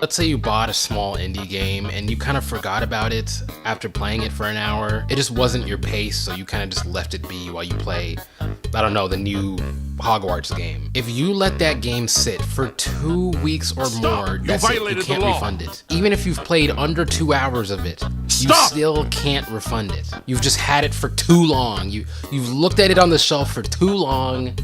Let's say you bought a small indie game and you kind of forgot about it after playing it for an hour. It just wasn't your pace, so you kind of just left it be while you play, I don't know, the new Hogwarts game. If you let that game sit for 2 weeks or more, that's it. You can't refund it. Even if you've played under 2 hours of it, you still can't refund it. You've just had it for too long. You've looked at it on the shelf for too long.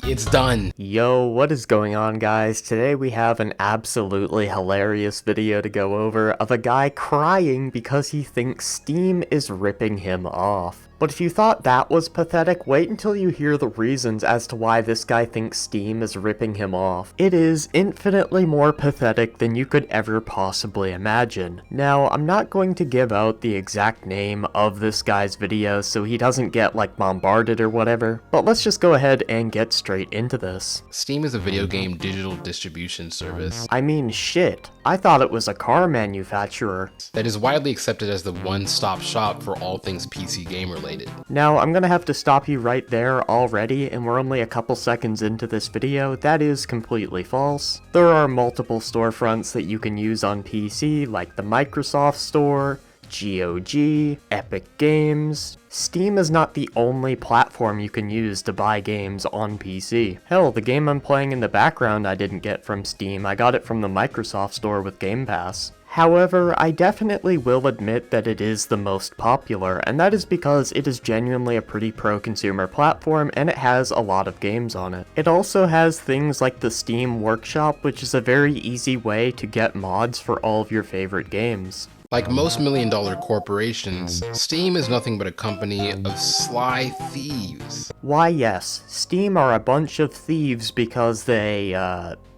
It's done. Yo, what is going on, guys? Today we have an absolutely hilarious video to go over of a guy crying because he thinks Steam is ripping him off. But if you thought that was pathetic, wait until you hear the reasons as to why this guy thinks Steam is ripping him off. It is infinitely more pathetic than you could ever possibly imagine. Now, I'm not going to give out the exact name of this guy's video so he doesn't get like bombarded or whatever, but let's just go ahead and get straight into this. Steam is a video game digital distribution service. I mean, shit. I thought it was a car manufacturer. That is widely accepted as the one-stop shop for all things PC game related. Now, I'm gonna have to stop you right there already, and we're only a couple seconds into this video. That is completely false. There are multiple storefronts that you can use on PC, like the Microsoft Store, GOG, Epic Games. Steam is not the only platform you can use to buy games on PC. Hell, the game I'm playing in the background I didn't get from Steam, I got it from the Microsoft Store with Game Pass. However, I definitely will admit that it is the most popular, and that is because it is genuinely a pretty pro-consumer platform and it has a lot of games on it. It also has things like the Steam Workshop, which is a very easy way to get mods for all of your favorite games. Like most million-dollar corporations, Steam is nothing but a company of sly thieves. Why yes, Steam are a bunch of thieves because they,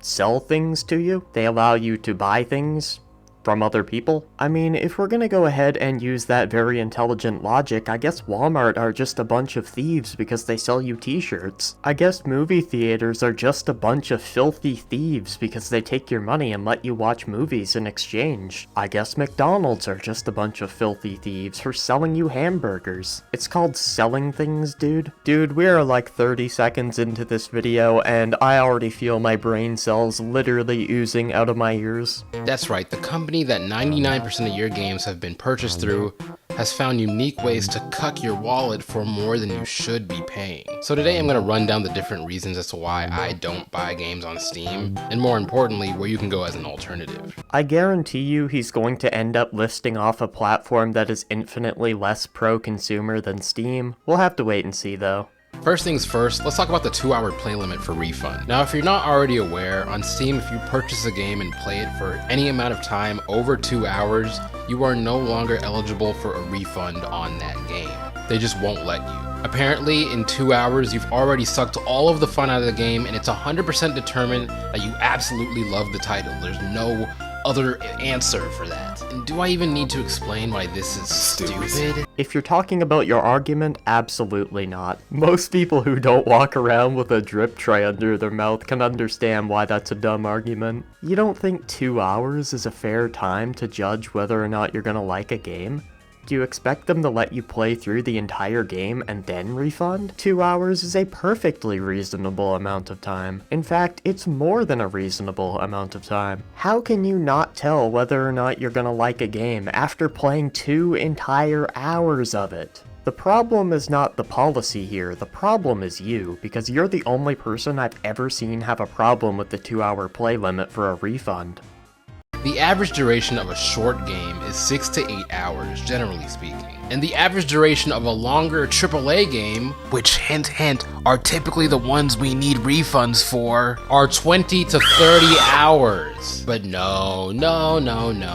sell things to you. They allow you to buy things from other people. I mean, if we're gonna go ahead and use that very intelligent logic, I guess Walmart are just a bunch of thieves because they sell you t-shirts. I guess movie theaters are just a bunch of filthy thieves because they take your money and let you watch movies in exchange. I guess McDonald's are just a bunch of filthy thieves for selling you hamburgers. It's called selling things, dude. Dude, we are like 30 seconds into this video and I already feel my brain cells literally oozing out of my ears. That's right, the company that 99% of your games have been purchased through has found unique ways to cuck your wallet for more than you should be paying. So today I'm going to run down the different reasons as to why I don't buy games on Steam, and more importantly, where you can go as an alternative. I guarantee you he's going to end up listing off a platform that is infinitely less pro-consumer than Steam. We'll have to wait and see though. First things first, let's talk about the 2-hour play limit for refund. Now, if you're not already aware, on Steam, if you purchase a game and play it for any amount of time over 2 hours, you are no longer eligible for a refund on that game. They just won't let you. Apparently, in 2 hours, you've already sucked all of the fun out of the game, and it's 100% determined that you absolutely love the title. There's no other answer for that. And do I even need to explain why this is stupid? If you're talking about your argument, absolutely not. Most people who don't walk around with a drip tray under their mouth can understand why that's a dumb argument. You don't think 2 hours is a fair time to judge whether or not you're gonna like a game? Do you expect them to let you play through the entire game and then refund? 2 hours is a perfectly reasonable amount of time. In fact, it's more than a reasonable amount of time. How can you not tell whether or not you're gonna like a game after playing 2 entire hours of it? The problem is not the policy here, the problem is you, because you're the only person I've ever seen have a problem with the 2-hour play limit for a refund. The average duration of a short game is 6 to 8 hours, generally speaking. And the average duration of a longer AAA game, which hint hint, are typically the ones we need refunds for, are 20 to 30 hours. But no,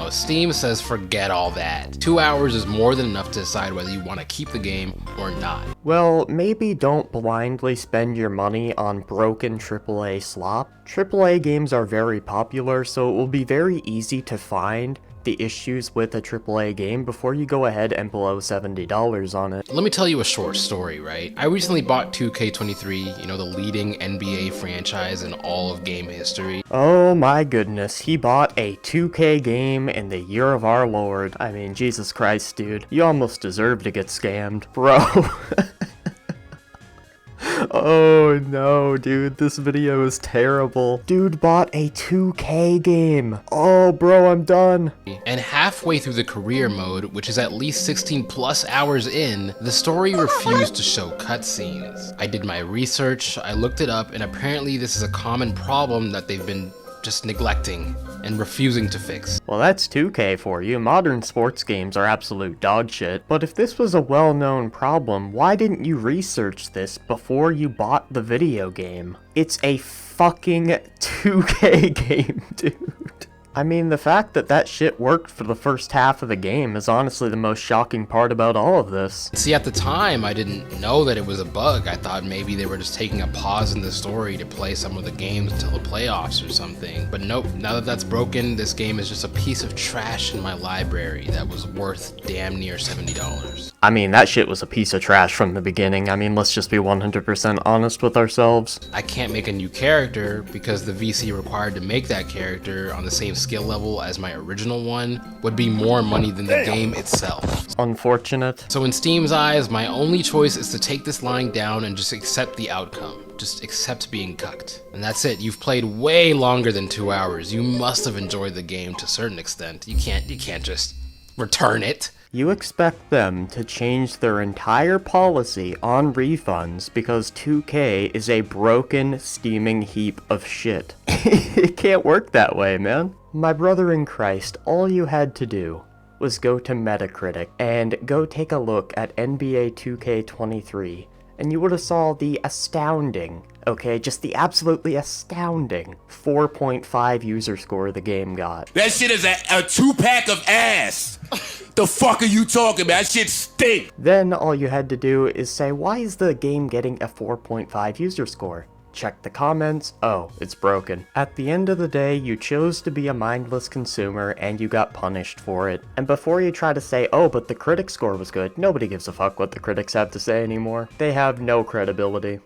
Steam says forget all that. 2 hours is more than enough to decide whether you want to keep the game or not. Well, maybe don't blindly spend your money on broken AAA slop. AAA games are very popular, so it will be very easy to find the issues with a AAA game before you go ahead and blow $70 on it. Let me tell you a short story, right? I recently bought 2K23, you know, the leading NBA franchise in all of game history. Oh my goodness, he bought a 2K game in the year of our Lord. I mean, Jesus Christ, dude. You almost deserve to get scammed. Bro. Oh no, dude, this video is terrible. Dude bought a 2K game. Oh, bro, I'm done. And halfway through the career mode, which is at least 16 plus hours in, the story refused to show cutscenes. I did my research, I looked it up, and apparently this is a common problem that they've been just neglecting and refusing to fix. Well, that's 2K for you. Modern sports games are absolute dog shit. But if this was a well-known problem, why didn't you research this before you bought the video game? It's a fucking 2K game, dude. I mean, the fact that that shit worked for the first half of the game is honestly the most shocking part about all of this. See, at the time, I didn't know that it was a bug. I thought maybe they were just taking a pause in the story to play some of the games until the playoffs or something. But nope, now that that's broken, this game is just a piece of trash in my library that was worth damn near $70. I mean, that shit was a piece of trash from the beginning. I mean, let's just be 100% honest with ourselves. I can't make a new character because the VC required to make that character on the same skill level as my original one would be more money than the game itself. Unfortunate. So in Steam's eyes, my only choice is to take this lying down and just accept the outcome. Just accept being cucked. And that's it. You've played way longer than 2 hours. You must have enjoyed the game to a certain extent. You can't just return it. You expect them to change their entire policy on refunds because 2K is a broken, steaming heap of shit. It can't work that way, man. My brother in Christ, all you had to do was go to Metacritic and go take a look at NBA 2K23, and you would have saw the astounding, okay, just the absolutely astounding 4.5 user score the game got. That shit is a 2-pack of ass. The fuck are you talking about? That shit stink. Then all you had to do is say, why is the game getting a 4.5 user score? Check the comments, oh, it's broken. At the end of the day, you chose to be a mindless consumer and you got punished for it. And before you try to say, oh, but the critic score was good, nobody gives a fuck what the critics have to say anymore. They have no credibility.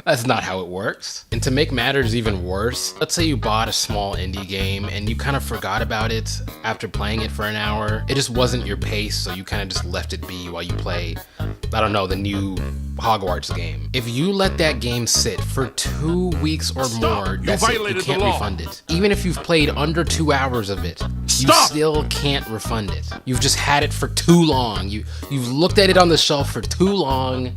That's not how it works. And to make matters even worse, let's say you bought a small indie game and you kind of forgot about it after playing it for an hour. It just wasn't your pace, so you kind of just left it be while you play, I don't know, the new Hogwarts game. If you let that game sit for 2 weeks or more, that's it. You can't refund it. Even if you've played under 2 hours of it, you still can't refund it. You've just had it for too long. You've looked at it on the shelf for too long.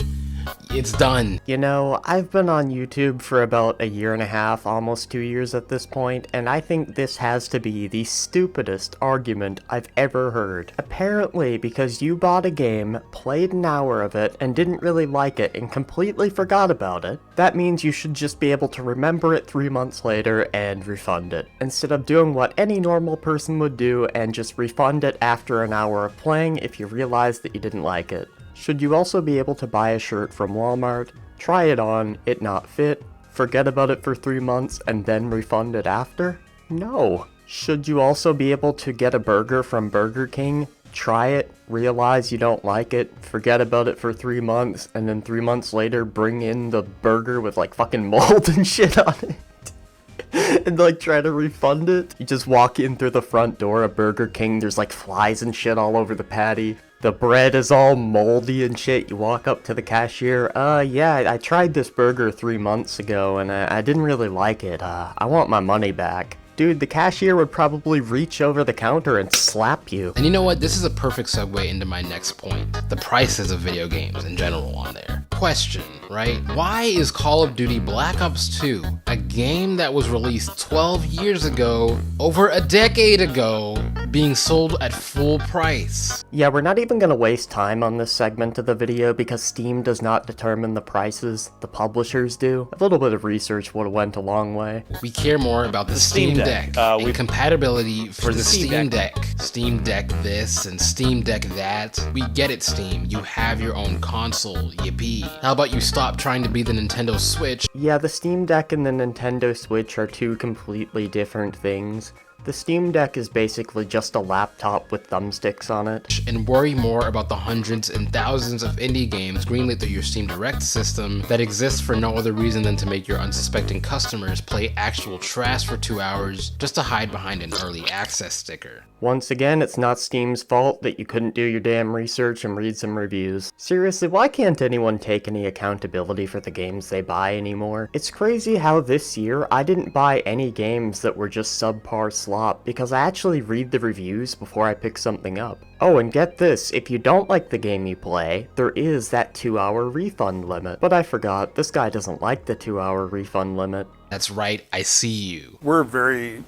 It's done. You know, I've been on YouTube for about 1.5 years, almost 2 years at this point, and I think this has to be the stupidest argument I've ever heard. Apparently, because you bought a game, played an hour of it, and didn't really like it, and completely forgot about it, that means you should just be able to remember it 3 months later and refund it, instead of doing what any normal person would do and just refund it after an hour of playing if you realize that you didn't like it. Should you also be able to buy a shirt from Walmart, try it on, it not fit, forget about it for 3 months, and then refund it after? No. Should you also be able to get a burger from Burger King, try it, realize you don't like it, forget about it for 3 months, and then 3 months later bring in the burger with like fucking mold and shit on it? And like try to refund it? You just walk in through the front door of Burger King, there's like flies and shit all over the patty. The bread is all moldy and shit. You walk up to the cashier, yeah, I tried this burger 3 months ago and I didn't really like it. I want my money back. Dude, the cashier would probably reach over the counter and slap you. And you know what? This is a perfect segue into my next point. The prices of video games in general on there. Question, right? Why is Call of Duty Black Ops 2, a game that was released 12 years ago, over a decade ago, being sold at full price? Yeah, we're not even gonna waste time on this segment of the video because Steam does not determine the prices, the publishers do. A little bit of research would have went a long way. We care more about the Steam Deck and compatibility for the Steam Deck. Steam Deck this and Steam Deck that. We get it, Steam. You have your own console, yippee. How about you stop trying to be the Nintendo Switch? Yeah, the Steam Deck and the Nintendo Switch are two completely different things. The Steam Deck is basically just a laptop with thumbsticks on it. And worry more about the hundreds and thousands of indie games greenlit through your Steam Direct system that exist for no other reason than to make your unsuspecting customers play actual trash for 2 hours just to hide behind an early access sticker. Once again, it's not Steam's fault that you couldn't do your damn research and read some reviews. Seriously, why can't anyone take any accountability for the games they buy anymore? It's crazy how this year I didn't buy any games that were just subpar slop because I actually read the reviews before I pick something up. Oh, and get this, if you don't like the game you play, there is that 2-hour refund limit. But I forgot, this guy doesn't like the 2-hour refund limit. That's right, I see you. We're very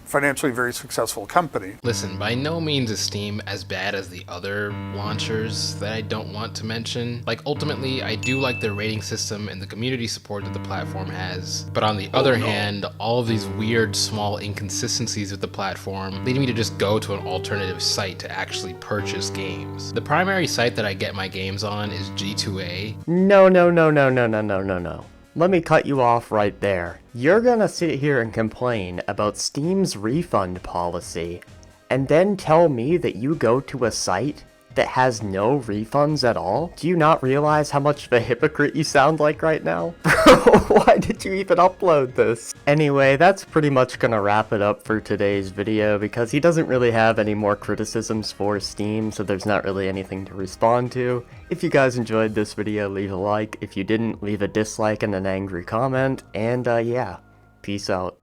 financially very successful company. Listen, by no means is Steam as bad as the other launchers that I don't want to mention. Like, ultimately, I do like their rating system and the community support that the platform has. But on the other hand, all of these weird, small inconsistencies with the platform lead me to just go to an alternative site to actually purchase games. The primary site that I get my games on is G2A. No. Let me cut you off right there. You're gonna sit here and complain about Steam's refund policy, and then tell me that you go to a site that has no refunds at all? Do you not realize how much of a hypocrite you sound like right now? Bro, why did you even upload this? Anyway, that's pretty much gonna wrap it up for today's video because he doesn't really have any more criticisms for Steam, so there's not really anything to respond to. If you guys enjoyed this video, leave a like. If you didn't, leave a dislike and an angry comment. And yeah, peace out.